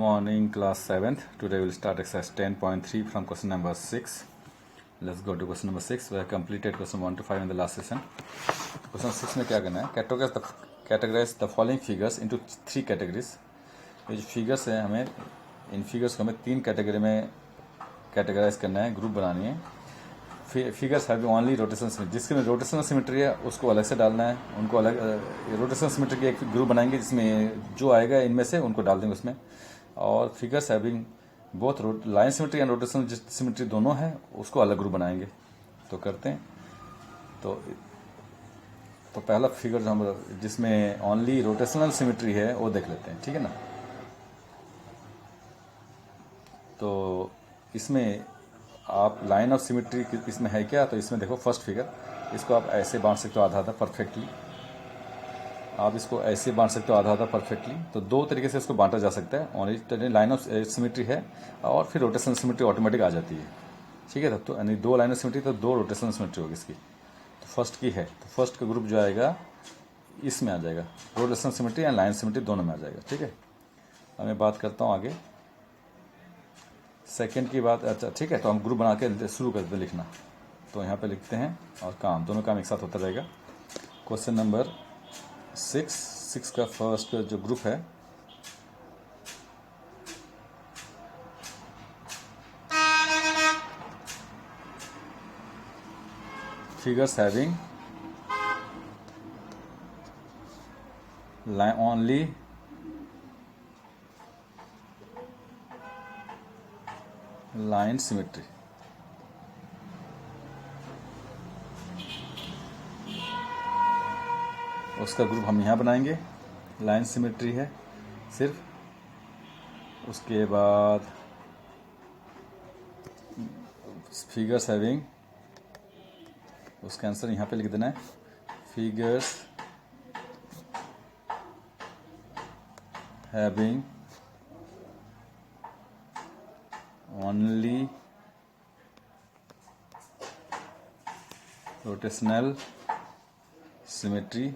Morning, class 7th. Today we'll start exercise 10.3 from question number 6. Let's go to question number 6. We have completed question 1 to 5 in the last session. Question 6 में क्या करना है? Categorize the following figures into 3 categories. ये जो figures हैं हमें इन figures को हमें 3 कैटेगरी में कैटेगराइज करना है, ग्रुप बनानी है. Figures have only rotation symmetry. जिसके में रोटेशनल सिमेट्री है उसको अलग से डालना है. उनको अलग रोटेशनल सिमेट्री की एक ग्रुप बनाएंगे जिसमें जो आएगा इनमें से उनको डाल देंगे उसमें. और figures having both line symmetry and rotational symmetry दोनों है उसको अलग ग्रुप बनाएंगे. तो करते हैं. तो पहला फिगर हम जिसमें ओनली रोटेशनल सिमेट्री है वो देख लेते हैं. ठीक है ना. तो इसमें आप लाइन ऑफ सिमेट्री इसमें है क्या? तो इसमें देखो फर्स्ट फिगर, इसको आप ऐसे बांट सकते हो आधा आधा परफेक्टली. आप इसको ऐसे बांट सकते हो आधा आधा परफेक्टली. तो दो तरीके से इसको बांटा जा सकता है. ओनली लाइन ऑफ सिमेट्री है और फिर रोटेशनल सिमेट्री ऑटोमेटिक आ जाती है. ठीक है. तो यानी दो लाइन ऑफ सिमेट्री तो दो रोटेशनल सिमेट्री होगी इसकी. तो फर्स्ट की है तो फर्स्ट का ग्रुप जो आएगा इसमें आ जाएगा. Rotational symmetry and line symmetry दोनों में आ जाएगा. ठीक है. अब मैं बात करता हूँ आगे सेकेंड की बात. अच्छा ठीक है. तो हम ग्रुप बना के शुरू करते हैं लिखना. तो यहाँ पे लिखते हैं और काम दोनों काम एक साथ होता रहेगा. क्वेश्चन नंबर 6 का फर्स्ट जो ग्रुप है figures having only line symmetry. उसका ग्रुप हम यहाँ बनाएंगे. लाइन सिमेट्री है सिर्फ. उसके बाद फिगर्स हैविंग, उसका आंसर यहाँ पे लिख देना है. Figures having only rotational symmetry.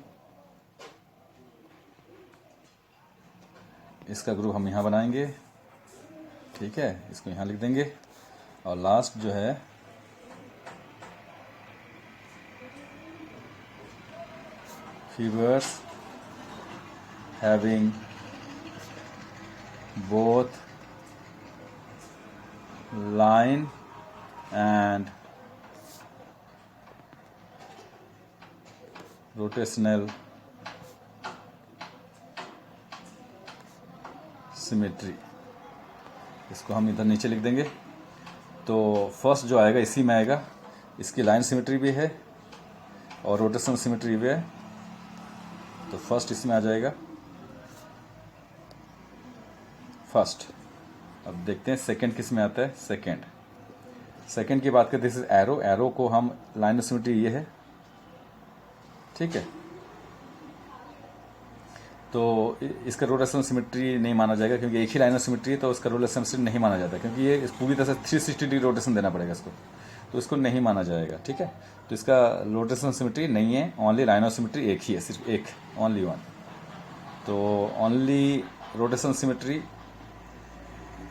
इसका ग्रुप हम यहाँ बनाएंगे. ठीक है. इसको यहाँ लिख देंगे. और लास्ट जो है figures having both line and rotational symmetry. इसको हम इधर नीचे लिख देंगे. तो फर्स्ट जो आएगा इसी में आएगा. इसकी लाइन सिमेट्री भी है और रोटेशनल सिमेट्री भी है. तो फर्स्ट इसमें आ जाएगा फर्स्ट. अब देखते हैं सेकंड किस में आता है. सेकंड की बात करते हैं. एरो को हम लाइन ऑफ सिमेट्री ये है. ठीक है. तो इसका रोटेशनल सिमेट्री नहीं माना जाएगा क्योंकि एक ही लाइन ऑफ सिमेट्री है. तो उसका रोटेशनल सिमेट्री नहीं माना जाता क्योंकि ये पूरी तरह से 360 डिग्री रोटेशन देना पड़ेगा इसको. तो इसको नहीं माना जाएगा. ठीक है. तो इसका रोटेशनल सिमेट्री नहीं है. ओनली लाइन ऑफ सिमेट्री एक ही है, सिर्फ एक, ओनली वन. तो only rotational symmetry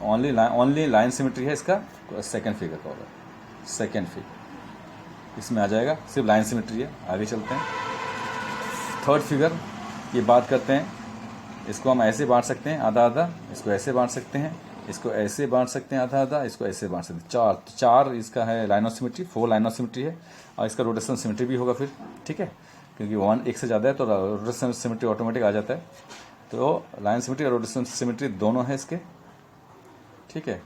only line symmetry है इसका. सेकेंड फिगर का होगा. सेकेंड फिगर इसमें आ जाएगा. सिर्फ लाइन सिमेट्री है. आगे चलते हैं. थर्ड फिगर की बात करते हैं. इसको हम ऐसे बांट सकते हैं आधा आधा. इसको ऐसे बांट सकते हैं. इसको ऐसे बांट सकते हैं आधा आधा. इसको ऐसे बांट सकते हैं. चार इसका है line of symmetry. 4 line of symmetry है. और इसका रोटेशनल सिमेट्री भी होगा फिर. ठीक है. क्योंकि 1 एक से ज़्यादा है तो रोटेशनल सिमेट्री ऑटोमेटिक आ जाता है. तो लाइन सिमेट्री और रोटेशनल सिमेट्री दोनों है इसके. ठीक है.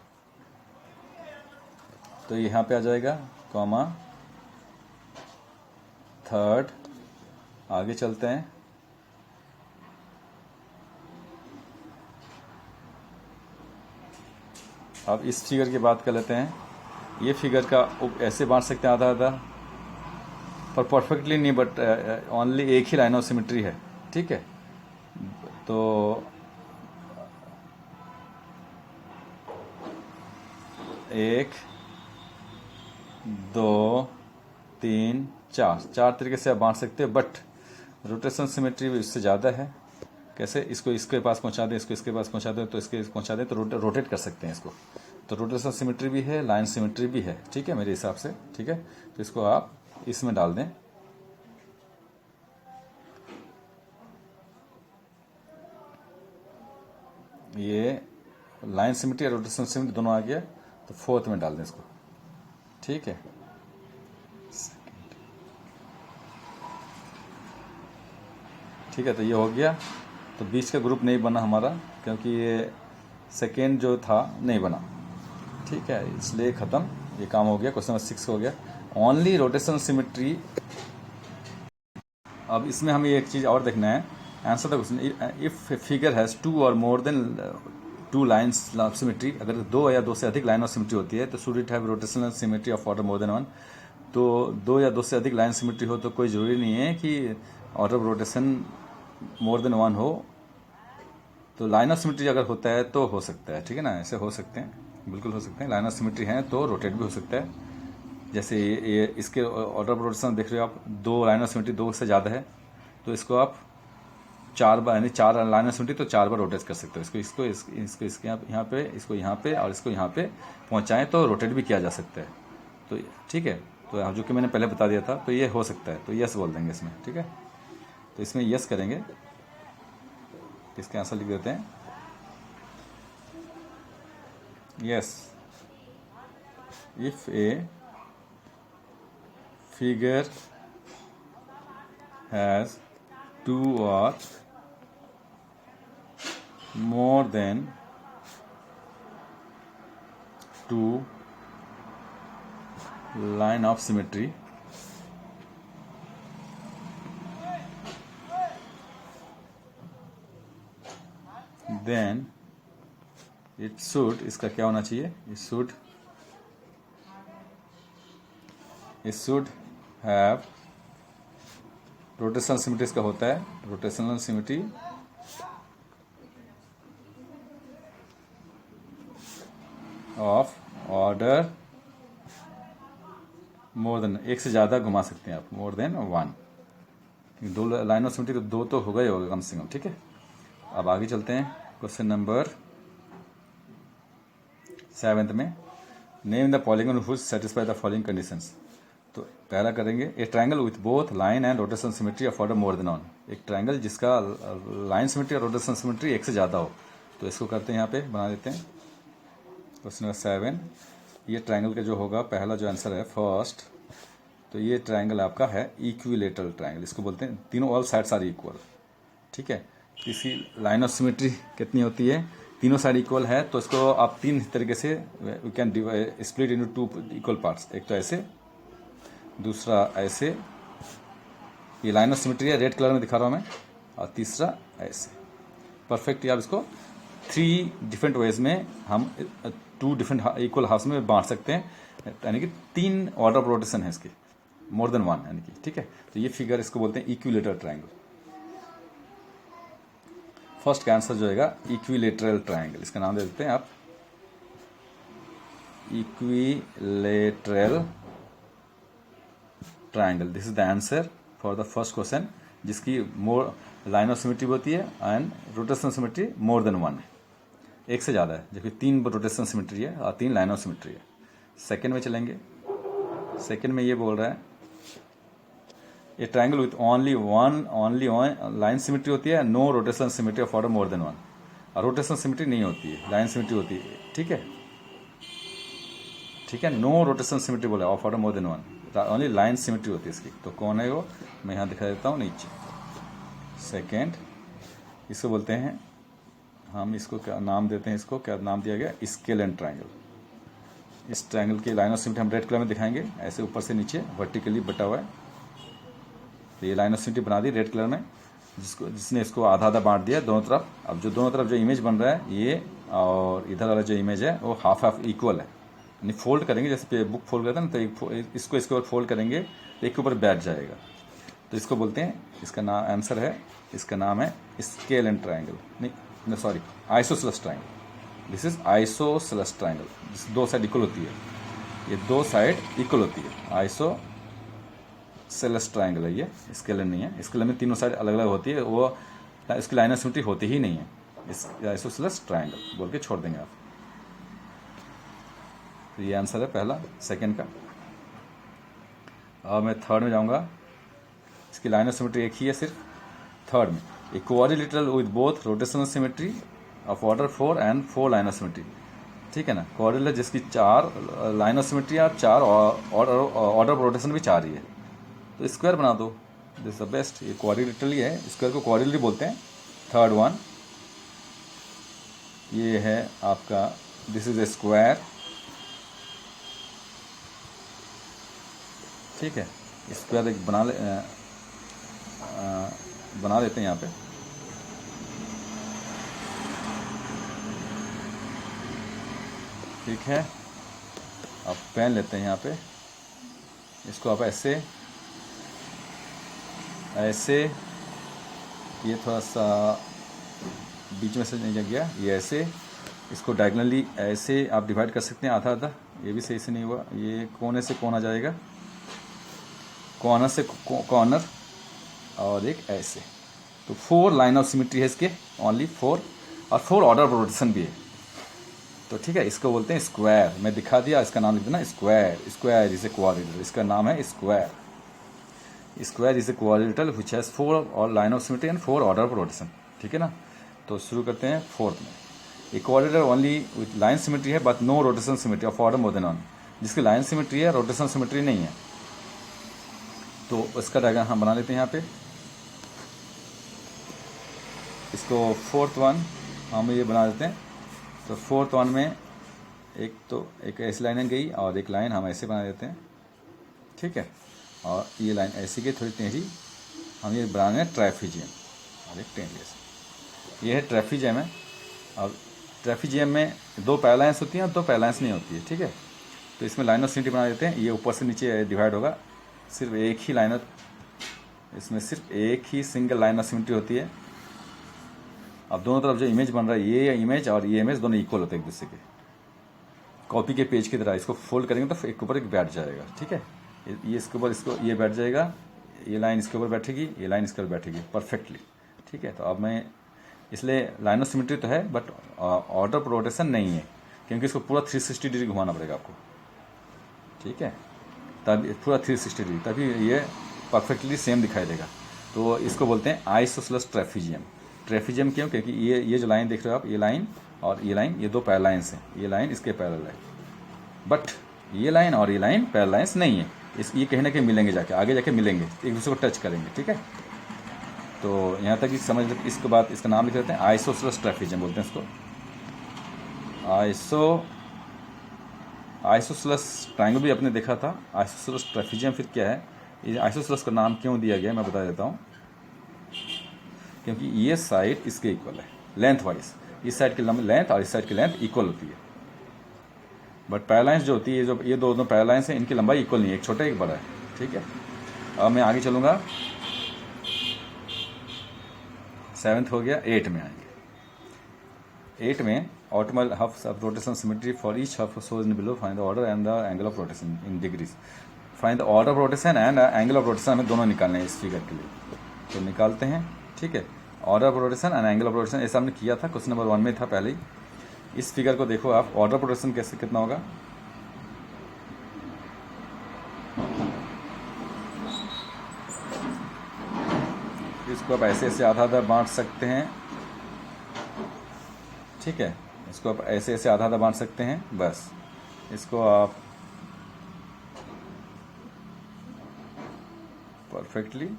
तो यहाँ पे आ जाएगा कॉमा थर्ड. आगे चलते हैं. अब इस फिगर की बात कर लेते हैं. ये फिगर का ऐसे बांट सकते हैं आधा आधा पर परफेक्टली नहीं, बट ओनली एक ही लाइन ऑफ सिमेट्री है. ठीक है. तो एक, दो, तीन, चार तरीके से आप बांट सकते हो. बट रोटेशन सिमेट्री इससे ज़्यादा है. कैसे, इसको इसके पास पहुंचा दें, इसको इसके पास पहुंचा दें, तो इसके पहुंचा दें, तो रोटेट कर सकते हैं इसको। तो रोटेशन सिमेट्री भी है, लाइन सिमेट्री भी है, ठीक है मेरे हिसाब से, ठीक है। तो इसको आप इसमें डाल दें, ये लाइन सिमेट्री और रोटेशन सिमेट्री दोनों आ गया, तो फोर्थ में डाल दें इसको, ठीक है। ठीक है, तो ये हो गया। तो बीच का ग्रुप नहीं बना हमारा, क्योंकि ये सेकेंड जो था नहीं बना, ठीक है, इसलिए ख़त्म, ये काम हो गया। क्वेश्चन नंबर 6 हो गया। Only rotation symmetry. अब इसमें हमें एक चीज़ और देखना है, answer the question. If figure has 2 और more than 2 lines of symmetry, अगर 2 या 2 से अधिक लाइन ऑफ सिमेट्री होती है तो should it have rotational symmetry of order more than 1। तो 2 या 2 से अधिक लाइन सिमेट्री हो तो कोई ज़रूरी नहीं है कि order of rotation more than 1 हो। तो लाइन ऑफ सिमेट्री अगर होता है तो हो सकता है, ठीक है ना, ऐसे हो सकते हैं, बिल्कुल हो सकते हैं। लाइन ऑफ सिमेट्री है तो रोटेट भी हो सकता है। जैसे ये इसके ऑर्डर ऑफ रोटेशन देख रहे हो आप, 2 लाइन ऑफ सिमेट्री 2 से ज़्यादा है, तो इसको आप 4 बार, यानी 4 लाइन ऑफ सिमेट्री तो 4 बार रोटेट कर सकते हो। इसको इसके यहाँ पे, इसको यहाँ पे और इसको यहाँ पे पहुँचाएँ तो रोटेट भी किया जा सकता है। तो ठीक है, तो जो कि मैंने पहले बता दिया था, तो ये हो सकता है, तो यस बोल देंगे इसमें, ठीक है। तो इसमें यस करेंगे, इसके आंसर लिख देते हैं yes. If a figure has 2 और more than 2 line of symmetry, then it should, इसका क्या होना चाहिए, it should have rotational symmetry. इसका होता है rotational symmetry of order more then, एक से ज़्यादा घुमा सकते हैं आप, मोर देन 1। 2 लाइन ऑफ सिमेट्री तो 2 तो होगा ही होगा कम से कम, ठीक है। अब आगे चलते हैं क्वेश्चन नंबर 7 में। Name the polygon which satisfy the following conditions. तो पहला करेंगे, ए triangle with both line and rotation symmetry of order more than 1। एक ट्रायंगल जिसका लाइन सिमेट्री और रोटेशन सिमेट्री एक से ज़्यादा हो, तो इसको करते हैं, यहाँ पे बना देते हैं क्वेश्चन नंबर 7। ये ट्रायंगल का जो होगा, पहला जो आंसर है फर्स्ट, तो ये ट्रायंगल आपका है इक्विलेटरल ट्रायंगल, इसको बोलते हैं। तीनों ऑल साइड्स आर इक्वल, ठीक है। इसी लाइन ऑफ सिमेट्री कितनी होती है, तीनों साइड इक्वल है, तो इसको आप 3 तरीके से we can split into 2 equal parts. एक तो ऐसे, दूसरा ऐसे, ये लाइन ऑफ सिमेट्री है, रेड कलर में दिखा रहा हूँ मैं, और तीसरा ऐसे। परफेक्ट, आप इसको 3 डिफरेंट वेज में हम 2 डिफरेंट इक्वल हाफ्स में बांट सकते हैं, यानी कि 3 ऑर्डर ऑफ रोटेशन है इसके, मोर देन 1, यानी कि, ठीक है। तो ये फिगर इसको बोलते हैं इक्विलेटरल ट्रायंगल। फर्स्ट का आंसर जो है इक्विलेटरल ट्रायंगल, इसका नाम दे देते हैं आप equilateral triangle. This is the answer for the first question, जिसकी मोर लाइन ऑफ सिमेट्री होती है and rotation symmetry more than 1 है, एक से ज़्यादा है, जबकि 3 रोटेशन सिमेट्री है और 3 लाइन ऑफ सिमेट्री है। सेकेंड में चलेंगे, सेकेंड में ये बोल रहा है a triangle with only line symmetry होती है, no rotation symmetry of order more than 1। और रोटेशन सिमेट्री नहीं होती है, लाइन सिमेट्री होती है, ठीक है, ठीक है। नो रोटेशन सिमेट्री बोला of order more than 1, only line symmetry होती है इसकी। तो कौन है वो, मैं यहाँ दिखा देता हूँ नीचे। सेकेंड, इसको बोलते हैं हम, इसको क्या नाम देते हैं, इसको क्या नाम दिया गया, स्केलेन ट्रायंगल। इस ट्रायंगल की लाइन ऑफ सिमेट्री हम रेड कलर में दिखाएंगे, ऐसे ऊपर से नीचे वर्टिकली बटा हुआ है। तो ये लाइन ऑफ सिमेट्री बना दी रेड कलर में, जिसने इसको आधा आधा बांट दिया दोनों तरफ। अब जो दोनों तरफ जो इमेज बन रहा है, ये और इधर वाला जो इमेज है वो हाफ हाफ इक्वल है, यानी फोल्ड करेंगे, जैसे बुक फोल्ड करते हैं ना, तो इसको इसके ऊपर फोल्ड करेंगे तो एक के ऊपर बैठ जाएगा। तो इसको बोलते हैं, इसका नाम आंसर है, इसका नाम है स्केलेन ट्रायंगल, नहीं sorry, isosceles triangle. This is isosceles triangle, जिस 2 साइड इक्वल होती है, ये 2 साइड इक्वल होती है, आइसोसेलेस ट्रायंगल है ये, स्केलेन नहीं है। स्केलेन में तीनों साइड अलग अलग होती है, वो इसकी लाइन ऑफ सिमेट्री होती ही नहीं है, इस आइसोसेलेस ट्रायंगल बोल के छोड़ देंगे आप। तो ये आंसर है पहला सेकंड का। अब मैं थर्ड में जाऊंगा। इसकी लाइन ऑफ सिमेट्री एक ही है सिर्फ थर्ड में, a quadrilateral with both rotational symmetry of order 4 and 4 line of symmetry. ठीक है ना, क्वाड्रिलेटरल जिसकी 4 लाइन ऑफ सिमेट्री और 4 ऑर्डर ऑफ रोटेशन भी 4 ही है, तो स्क्वायर बना दो, दिस द बेस्ट। ये क्वाड्रिलेटरल ही है, स्क्वायर को क्वाड्रिलेटरल बोलते हैं। थर्ड वन ये है आपका, दिस इज ए स्क्वायर। ठीक है, स्क्वायर एक बना लेते हैं यहाँ पे। ठीक है, अब पेन लेते हैं यहाँ पे, इसको आप ऐसे ऐसे, ये थोड़ा सा बीच में से नहीं लग गया, ये ऐसे, इसको डायगोनली ऐसे आप डिवाइड कर सकते हैं आधा आधा। ये भी सही से नहीं हुआ, ये कोने से कौन आ जाएगा, कॉर्नर से कॉर्नर, और एक ऐसे। तो 4 लाइन ऑफ सिमेट्री है इसके, ओनली 4, और 4 ऑर्डर ऑफ रोटेशन भी है। तो ठीक है, इसको बोलते हैं स्क्वायर। मैं दिखा दिया, इसका नाम लिख देना square. Square is a quadrilateral, इसका नाम है square. Square is a quadrilateral which has 4 और line of symmetry and 4 order of rotation. ठीक है ना, तो शुरू करते हैं फोर्थ में। A quadrilateral only with line symmetry है but no rotation symmetry of order more than 1, जिसकी लाइन सिमेट्री है, रोटेशन सिमेट्री नहीं है। तो इसका डायग्राम हम बना लेते हैं यहाँ पे। इसको फोर्थ वन हम ये बना देते हैं। तो फोर्थ वन में एक ऐसी लाइन गई और एक लाइन हम ऐसे बना देते हैं। ठीक है, और ये लाइन ऐसी गई थोड़ी टेढ़ी, हम ये बना रहे हैं ट्रैफिजियम, और एक टेढ़ी ऐसे। ये है ट्रैफिजियम है। अब ट्रैफिजियम में 2 पैरालाइंस होती हैं और 2 पैरालाइंस नहीं होती है। ठीक है, तो इसमें लाइन ऑफ सिमेट्री बना देते हैं। ये ऊपर से नीचे डिवाइड होगा, सिर्फ एक ही लाइन, इसमें सिर्फ एक ही सिंगल लाइन ऑफ सिमेट्री होती है। अब दोनों तरफ जो इमेज बन रहा है, ये इमेज और ये इमेज दोनों इक्वल होते हैं एक दूसरे के, कॉपी के पेज की तरह। इसको फोल्ड करेंगे तो एक ऊपर एक बैठ जाएगा। ठीक है, ये इसके ऊपर इसको ये बैठ जाएगा, ये लाइन इसके ऊपर बैठेगी, ये लाइन इसके ऊपर बैठेगी परफेक्टली। ठीक है, तो अब मैं इसलिए लाइन ऑफ सिमेट्री तो है बट ऑर्डर ऑफ रोटेशन नहीं है, क्योंकि इसको पूरा 360 डिग्री घुमाना पड़ेगा आपको। ठीक है, तभी पूरा 360 डिग्री, तभी ये परफेक्टली सेम दिखाई देगा। तो इसको बोलते हैं आइसोसेलेस ट्रैफिजियम। ट्रैफिजियम क्यों, क्योंकि ये जो लाइन देख रहे हो आप, ये लाइन और ये लाइन, ये 2 पैरालाइंस हैं। ये लाइन इसके पैरेलल है, बट ये लाइन और ये लाइन पैरालाइंस नहीं है। ये कहीं ना कहीं मिलेंगे, जाके आगे जाके मिलेंगे, एक दूसरे को टच करेंगे। ठीक है, तो यहाँ तक समझ, इसके बाद इसका नाम लिख देते हैं आइसोसेलेस ट्रैफिजियम बोलते हैं इसको। आइसोसेलेस ट्रायंगल भी आपने देखा था। आइसोसेलेस ट्रैफिजियम फिर क्या है, ये आइसोसेलेस का नाम क्यों दिया गया मैं बता देता हूँ। क्योंकि ये साइड इसके इक्वल है लेंथ वाइज, इस साइड की लेंथ और इस साइड की लेंथ इक्वल होती है। बट पैरालाइंस जो होती है, जो ये दोनों पैरालाइंस हैं, इनकी लंबाई इक्वल नहीं है, एक छोटा एक बड़ा है। ठीक है, अब मैं आगे चलूँगा। 7th हो गया, 8 में आएंगे। 8 में optimal huff of rotation symmetry for each huff shows in below, find the order and the angle of rotation in degrees. Find the order of rotation and angle of rotation, हमें दोनों निकालने हैं इस फिगर के लिए, तो निकालते हैं। ठीक है, order of rotation and angle of rotation ऐसा हमने किया था, क्वेश्चन नंबर 1 में था पहले ही। इस फिगर को देखो आप, ऑर्डर ऑफ रोटेशन कैसे कितना होगा, इसको आप ऐसे ऐसे आधा आधा बांट सकते हैं। ठीक है, इसको आप ऐसे ऐसे आधा आधा बांट सकते हैं, बस इसको आप परफेक्टली।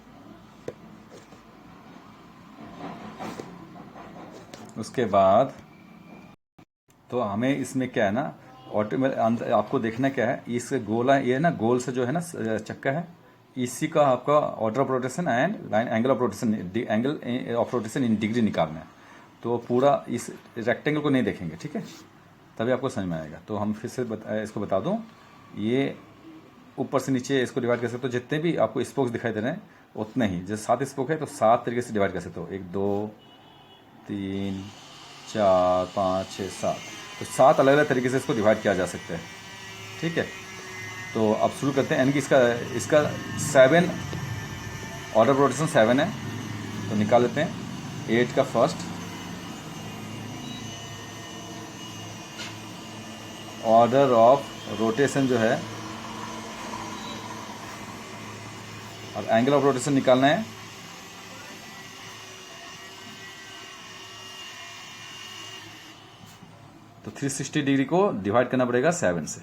उसके बाद तो हमें इसमें क्या है ना, ऑटोमेटिक आपको देखना क्या है, इस गोला ये ना, गोल से जो है ना चक्का है, इसी का आपका order of rotation and line angle of rotation, angle of rotation in degree निकालना है। तो पूरा इस रेक्टेंगल को नहीं देखेंगे। ठीक है, तभी आपको समझ में आएगा। तो हम फिर से इसको बता दूं, ये ऊपर से नीचे इसको डिवाइड कर सकते हो, जितने भी आपको स्पोक्स दिखाई दे रहे हैं उतने ही। जैसे 7 स्पोक है तो 7 तरीके से डिवाइड कर सकते हो, 1 2 3 4 5 6 7, तो 7 अलग अलग तरीके से इसको डिवाइड किया जा सकता है। ठीक है, तो अब शुरू करते हैं। यानी कि इसका 7 ऑर्डर ऑफ रोटेशन 7 है, तो निकाल लेते हैं। 8 का फर्स्ट, ऑर्डर ऑफ रोटेशन जो है और एंगल ऑफ रोटेशन निकालना है। तो 360 डिग्री को डिवाइड करना पड़ेगा 7 से,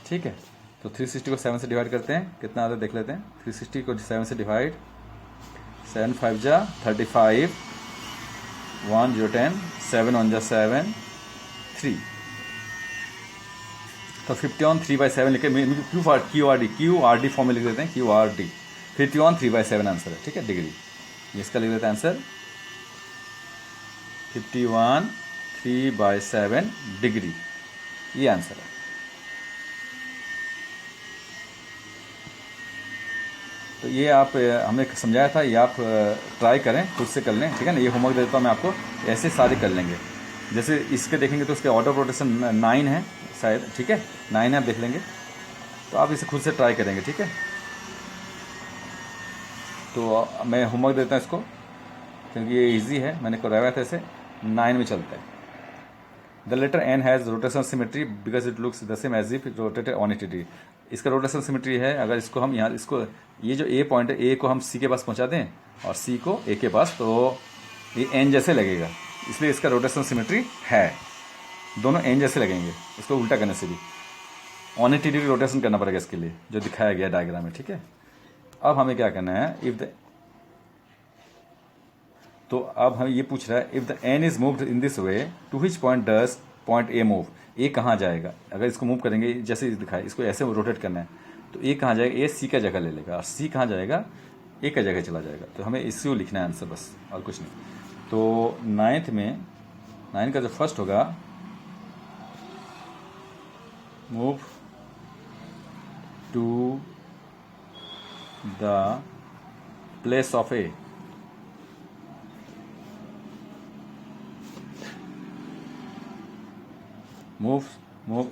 ठीक है। तो 360 को 7 से डिवाइड करते हैं, कितना आता है देख लेते हैं। 360 को 7 से डिवाइड, 7 5 जा 35, 1 0 10, 7 1 जा 7, 3। तो 51 3/7 लिखे, क्यू आर डी फॉर्म में लिख देते हैं, क्यू आर डी। 51 3/7 आंसर है, ठीक है, डिग्री। इसका लिख देते हैं आंसर 51 3/7 डिग्री, ये आंसर है। तो ये आप हमने समझाया था, ये आप ट्राई करें, खुद से कर लें, ठीक है ना। ये होमवर्क देता हूँ मैं आपको, ऐसे सारे कर लेंगे। जैसे इसके देखेंगे तो उसके ऑर्डर ऑफ रोटेशन 9 है शायद, ठीक है, 9 है, आप देख लेंगे। तो आप इसे खुद से ट्राई करेंगे, ठीक है। तो मैं होमवर्क देता हूँ इसको, क्योंकि ये इजी है, मैंने कराया हुआ था इसे। 9 में चलता है। The letter N has rotation symmetry because it looks the same as if it rotated on it. इसका रोटेशन सिमेट्री है, अगर इसको हम यहाँ, इसको ये जो ए पॉइंट है, ए को हम सी के पास पहुँचा दें और सी को ए के पास, तो ये एन जैसे लगेगा, इसलिए इसका रोटेशन सिमेट्री है। दोनों एन जैसे लगेंगे, इसको उल्टा करने से भी 180 डिग्री रोटेशन करना पड़ेगा इसके लिए, जो दिखाया गया डायग्राम में, ठीक है। अब हमें क्या करना है, तो अब हम ये पूछ रहा है, if the N is moved in this way to which point does point A move. A कहाँ जाएगा, अगर इसको मूव करेंगे जैसे दिखाए, इसको ऐसे रोटेट करना है, तो ए कहाँ जाएगा, ए सी का जगह ले लेगा, और सी कहाँ जाएगा, ए का जगह चला जाएगा। तो हमें इसको लिखना है आंसर, बस और कुछ नहीं। तो 9th में 9 का जो फर्स्ट होगा, move to the place of A,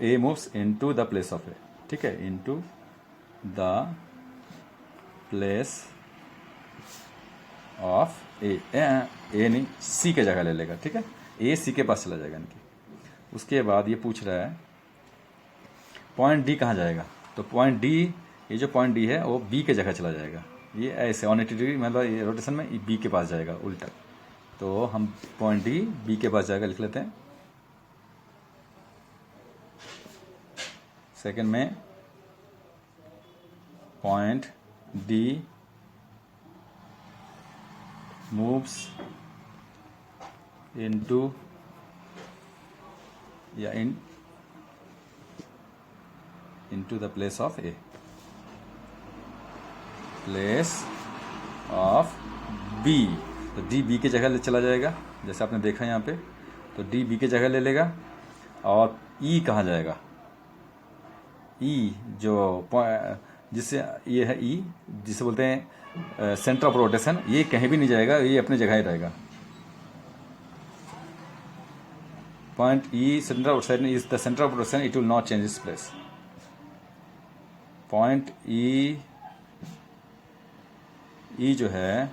A moves into the place of A, ठीक है, into the place of A नहीं, सी के जगह ले लेगा, ठीक है, ए सी के पास चला जाएगा इनकी। उसके बाद ये पूछ रहा है पॉइंट डी कहाँ जाएगा, तो पॉइंट डी, ये जो पॉइंट डी है वो बी के जगह चला जाएगा, ये ऐसे 180 डिग्री मतलब ये रोटेशन में बी के पास जाएगा उल्टा। तो हम पॉइंट डी बी के पास जाएगा लिख लेते हैं। सेकेंड में पॉइंट डी मूव्स इनटू या into the place of A, place of B. तो डी बी के जगह चला जाएगा, जैसे आपने देखा यहाँ पे, तो डी बी के जगह ले लेगा। और ई कहाँ जाएगा, ई जो जिससे ये है ई, जिसे बोलते हैं सेंटर ऑफ रोटेशन, ये कहीं भी नहीं जाएगा, ये अपनी जगह ही रहेगा। Point E centre of rotation is the centre of rotation, it will not change its place. Point ई जो है,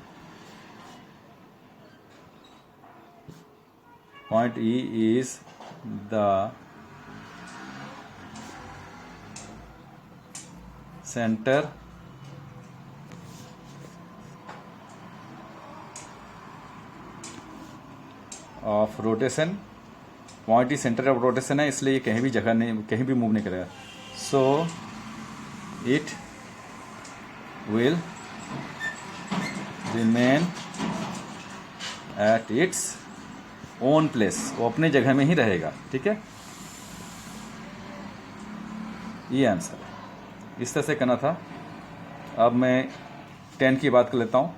point E is the centre of rotation. Point E centre of rotation है, इसलिए ये कहीं भी जगह नहीं, कहीं भी मूव नहीं करेगा। So it will remain at its own place, वो अपने जगह में ही रहेगा, ठीक है। ये आंसर है, इस तरह से करना था। अब मैं 10 की बात कर लेता हूँ,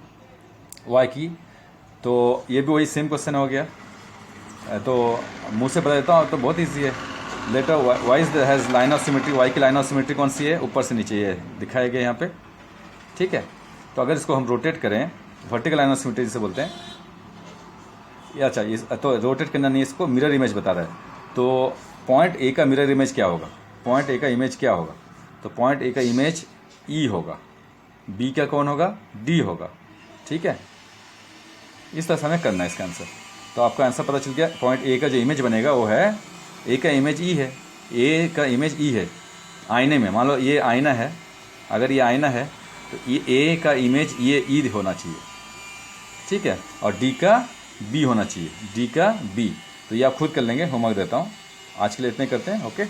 वाई की। तो ये भी वही सेम क्वेश्चन हो गया, तो मुँह से बता देता हूँ, तो बहुत ईजी है। Letter Y is has line of symmetry, Y की लाइन ऑफ सिमेट्री कौन सी है, ऊपर से नीचे ये दिखाया गया यहाँ पे, ठीक है। तो अगर इसको हम रोटेट करें, वर्टिकल लाइन ऑफ सिमेट्री जिसे बोलते हैं, या अच्छा ये तो रोटेट करना नहीं, इसको मिरर इमेज बता रहा है। तो पॉइंट ए का मिरर इमेज क्या होगा, पॉइंट ए का इमेज क्या होगा, तो पॉइंट ए का इमेज ई होगा, बी का कौन होगा, डी होगा, ठीक है। इस तरह से हमें करना है इसका आंसर। तो आपका आंसर पता चल गया। पॉइंट ए का जो इमेज बनेगा वो है, ए का इमेज ई है, ए का इमेज ई है आईने में। मान लो ये आईना है, अगर ये आईना है तो ये ए का इमेज ये ई होना चाहिए, ठीक है, और डी का बी होना चाहिए, डी का बी। तो ये आप खुद कर लेंगे, होमवर्क देता हूँ। आज के लिए इतने करते हैं, ओके।